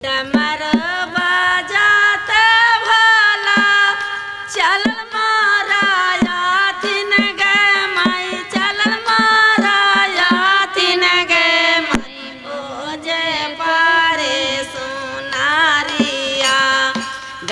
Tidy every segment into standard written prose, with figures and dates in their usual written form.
डमर बजात भला चल माराया थिन गे माई चल माराया थिन गे माई बोझे पारे सुनारिया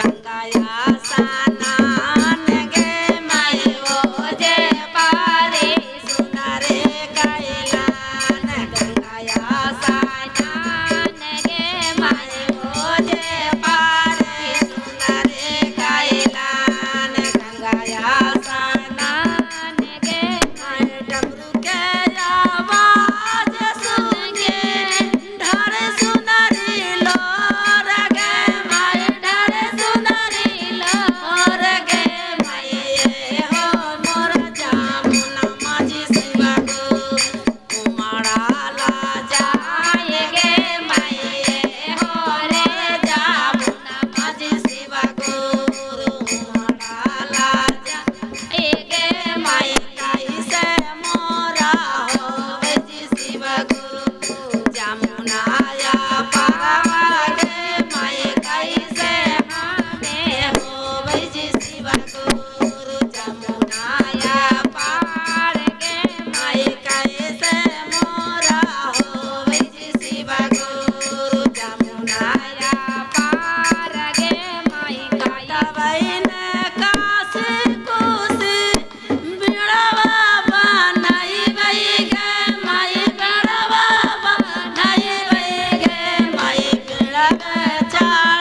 गंगाया स्नान गे माई बोझे पारे सुनारे कैलान गंगाया स्नान गे माई बोझे पारे सुनारे कैलान गंगाया स्नान गे माई डमरू के आवाज सुन के ढर सुनरी लोर गे माई ढर सुनरी लोर गे माई ये हो मोर जामुना माझी शिवा को उमड़ा ला जाए गे माई ये हो रे जामुना माझी शिवा को उमड़ा ला जाए गे माई कैसे मोरा होवे जी शिवा गुरु जामुनाया पावा गे माई कैसे हमें होवे जी शिवा गुरु जामुनाया पार गे माई कैसे मोरा होवे जी शिवा गुरु जामुनाया पार गे माई काटवैन काशी कुशी बिड़वा बनाई गे माई बिड़वा बनाई गे माई बिड़वा चार